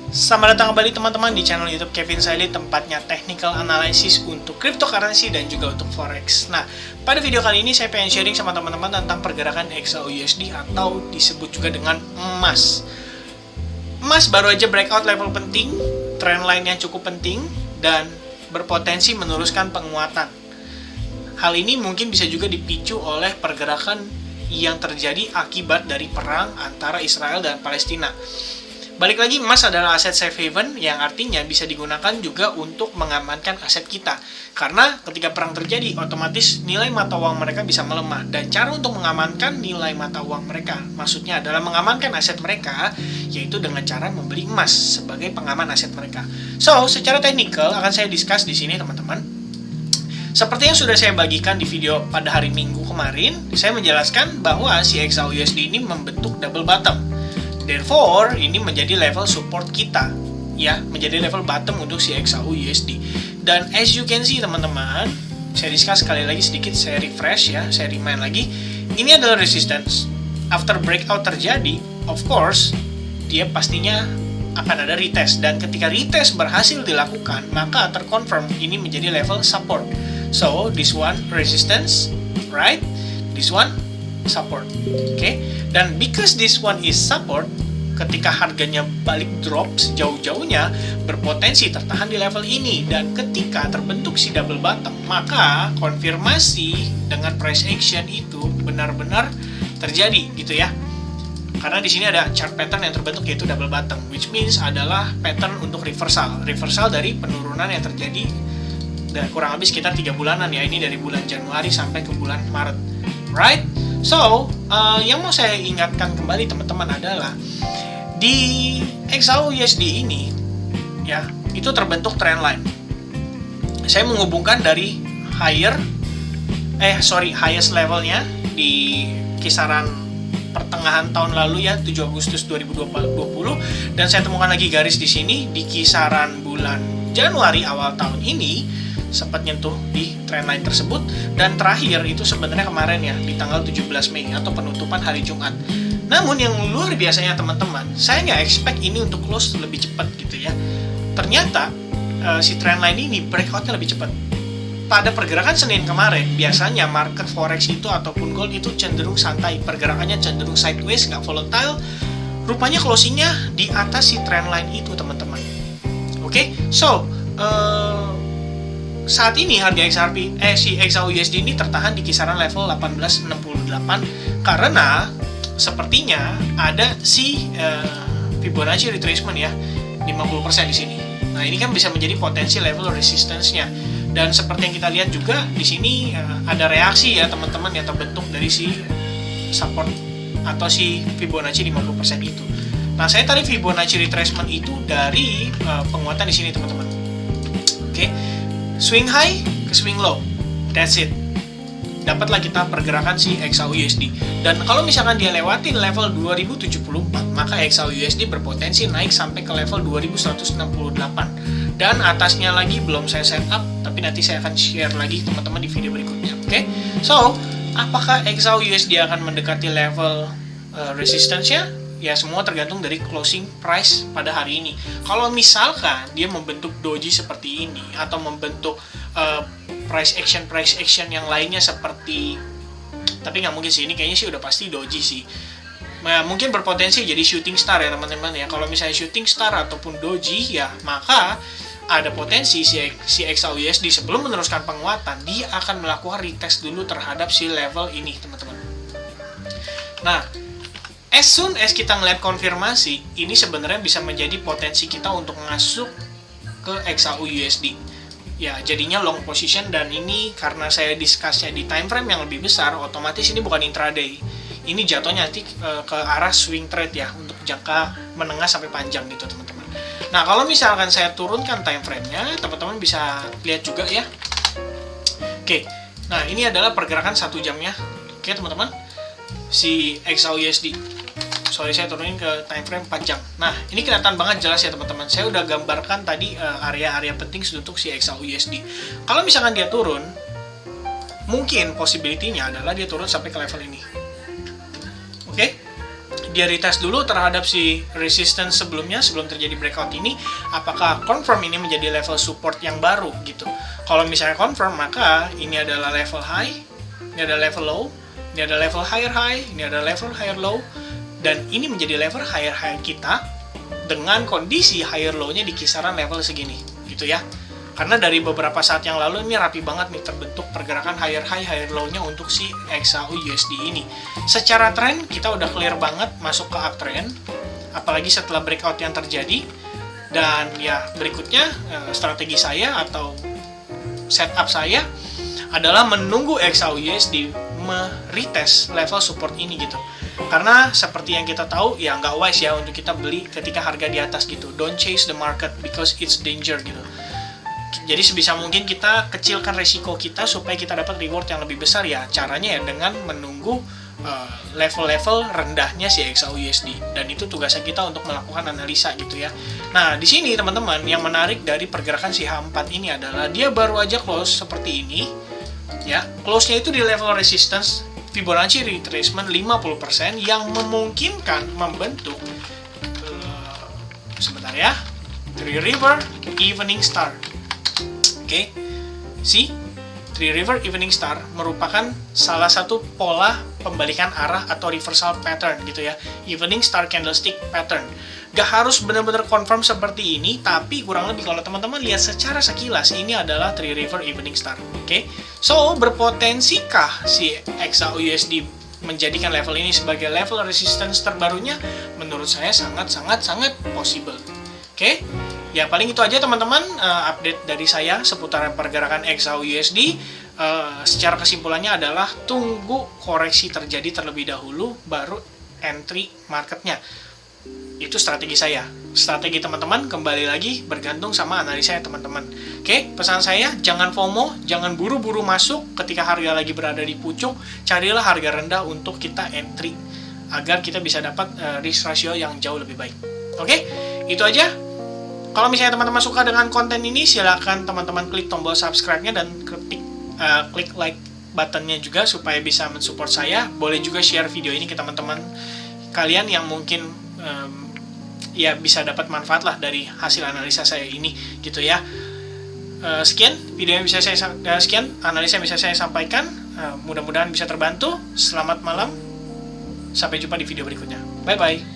Selamat datang kembali teman-teman di channel YouTube Kevin Saili, tempatnya technical analysis untuk cryptocurrency dan juga untuk forex. Nah, pada video kali ini saya pengen sharing sama teman-teman tentang pergerakan XAUUSD atau disebut juga dengan emas. Emas baru aja breakout level penting, trendline yang cukup penting, dan berpotensi meneruskan penguatan. Hal ini mungkin bisa juga dipicu oleh pergerakan yang terjadi akibat dari perang antara Israel dan Palestina. Balik lagi, emas adalah aset safe haven yang artinya bisa digunakan juga untuk mengamankan aset kita. Karena ketika perang terjadi, otomatis nilai mata uang mereka bisa melemah. Dan cara untuk mengamankan nilai mata uang mereka, maksudnya adalah mengamankan aset mereka, yaitu dengan cara membeli emas sebagai pengaman aset mereka. So, secara teknikal akan saya discuss di sini teman-teman. Seperti yang sudah saya bagikan di video pada hari Minggu kemarin, saya menjelaskan bahwa si XAUUSD ini membentuk double bottom. Therefore, ini menjadi level support kita, ya, menjadi level bottom untuk si XAUUSD. Dan as you can see teman-teman, saya discuss sekali lagi sedikit, saya refresh ya, saya remind lagi. Ini adalah resistance. After breakout terjadi, of course, dia pastinya akan ada retest. Dan ketika retest berhasil dilakukan, maka terconfirm ini menjadi level support. So, this one resistance, right? This one support, okay? Dan because this one is support, ketika harganya balik drop sejauh-jauhnya, berpotensi tertahan di level ini. Dan ketika terbentuk si double bottom, maka konfirmasi dengan price action itu benar-benar terjadi gitu ya. Karena di sini ada chart pattern yang terbentuk yaitu double bottom, which means adalah pattern untuk reversal dari penurunan yang terjadi dan kurang lebih sekitar 3 bulanan ya. Ini dari bulan Januari sampai ke bulan Maret, right? So, yang mau saya ingatkan kembali teman-teman adalah di XAUUSD ini, ya, itu terbentuk trendline. Saya menghubungkan dari highest levelnya di kisaran pertengahan tahun lalu ya, 7 Agustus 2020, dan saya temukan lagi garis di sini di kisaran bulan Januari awal tahun ini sempat nyentuh di trendline tersebut, dan terakhir itu sebenarnya kemarin ya di tanggal 17 Mei atau penutupan hari Jumat. Namun yang luar biasanya teman-teman, saya nggak expect ini untuk close lebih cepat gitu ya. Ternyata si trendline ini breakoutnya lebih cepat. Pada pergerakan Senin kemarin, biasanya market forex itu ataupun gold itu cenderung santai, pergerakannya cenderung sideways, nggak volatile. Rupanya closingnya di atas si trendline itu teman-teman. Oke, so saat ini harga si XAUUSD ini tertahan di kisaran level 1868 karena sepertinya ada si Fibonacci retracement ya, 50% di sini. Nah, ini kan bisa menjadi potensi level resistance-nya. Dan seperti yang kita lihat juga di sini ada reaksi ya teman-teman yang terbentuk dari si support atau si Fibonacci 50% itu. Nah, saya tarik Fibonacci retracement itu dari penguatan di sini teman-teman. Oke. Swing high ke swing low, that's it. Dapatlah kita pergerakan si XAUUSD. Dan kalau misalkan dia lewatin level 2074, maka XAUUSD berpotensi naik sampai ke level 2168. Dan atasnya lagi belum saya setup, tapi nanti saya akan share lagi teman-teman di video berikutnya. Oke? So, apakah XAUUSD akan mendekati level resistance-nya? Ya, semua tergantung dari closing price pada hari ini. Kalau misalkan dia membentuk doji seperti ini atau membentuk price action yang lainnya seperti, tapi nggak mungkin sih, ini kayaknya sih udah pasti doji sih. Nah, mungkin berpotensi jadi shooting star ya teman-teman ya. Kalau misalnya shooting star ataupun doji ya, maka ada potensi si XAUUSD sebelum meneruskan penguatan dia akan melakukan retest dulu terhadap si level ini teman-teman. Nah, as soon as kita ngeliat konfirmasi, ini sebenarnya bisa menjadi potensi kita untuk masuk ke XAUUSD. Ya, jadinya long position, dan ini karena saya discussnya di time frame yang lebih besar, otomatis ini bukan intraday. Ini jatuhnya nanti ke arah swing trade ya, untuk jangka menengah sampai panjang gitu teman-teman. Nah, kalau misalkan saya turunkan time frame-nya, teman-teman bisa lihat juga ya. Oke, nah ini adalah pergerakan 1 jamnya. Oke teman-teman, si XAUUSD. Sorry, saya turunin ke time frame 4 jam. Nah, ini kelihatan banget jelas ya teman-teman. Saya udah gambarkan tadi area-area penting untuk si XAUUSD. Kalau misalkan dia turun, mungkin possibility-nya adalah dia turun sampai ke level ini. Oke? dia retest dulu terhadap si resistance sebelumnya sebelum terjadi breakout ini, apakah confirm ini menjadi level support yang baru gitu. Kalau misalnya confirm, maka ini adalah level high, ini ada level low, ini ada level higher high, ini ada level higher low, dan ini menjadi level higher high kita dengan kondisi higher low-nya di kisaran level segini gitu ya. Karena dari beberapa saat yang lalu ini rapi banget nih terbentuk pergerakan higher high, higher low-nya untuk si XAU-USD ini. Secara tren kita udah clear banget masuk ke uptrend, apalagi setelah breakout yang terjadi. Dan ya berikutnya strategi saya atau setup saya adalah menunggu XAU-USD meretest level support ini gitu. Karena seperti yang kita tahu ya nggak wise ya untuk kita beli ketika harga di atas gitu. Don't chase the market because it's danger gitu. Jadi sebisa mungkin kita kecilkan resiko kita supaya kita dapat reward yang lebih besar ya. Caranya ya dengan menunggu level-level rendahnya si XAU-USD, dan itu tugasnya kita untuk melakukan analisa gitu ya. Nah di sini teman-teman yang menarik dari pergerakan si H4 ini adalah dia baru aja close seperti ini ya. Close-nya itu di level resistance Fibonacci retracement 50% yang memungkinkan membentuk sebentar ya, Three River Evening Star. Oke, si Three River Evening Star merupakan salah satu pola pembalikan arah atau reversal pattern gitu ya. Evening Star Candlestick Pattern. Gak harus benar-benar confirm seperti ini, tapi kurang lebih kalau teman-teman lihat secara sekilas ini adalah Three River Evening Star. Oke, so berpotensikah si XAU-USD menjadikan level ini sebagai level resistance terbarunya? Menurut saya sangat possible. Oke, ya paling itu aja teman-teman update dari saya seputar pergerakan XAU-USD. Secara kesimpulannya adalah tunggu koreksi terjadi terlebih dahulu baru entry marketnya. Itu strategi saya. Strategi teman-teman kembali lagi bergantung sama analisa ya teman-teman. Oke, pesan saya jangan FOMO, jangan buru-buru masuk ketika harga lagi berada di pucuk. Carilah harga rendah untuk kita entry agar kita bisa dapat risk ratio yang jauh lebih baik. Oke, itu aja. Kalau misalnya teman-teman suka dengan konten ini, silakan teman-teman klik tombol subscribe-nya dan klik like button-nya juga supaya bisa mensupport saya. Boleh juga share video ini ke teman-teman kalian yang mungkin ya bisa dapat manfaat lah dari hasil analisa saya ini gitu ya. Sekian video yang bisa saya sekian analisa yang bisa saya sampaikan. Mudah-mudahan bisa terbantu. Selamat malam. Sampai jumpa di video berikutnya. Bye bye.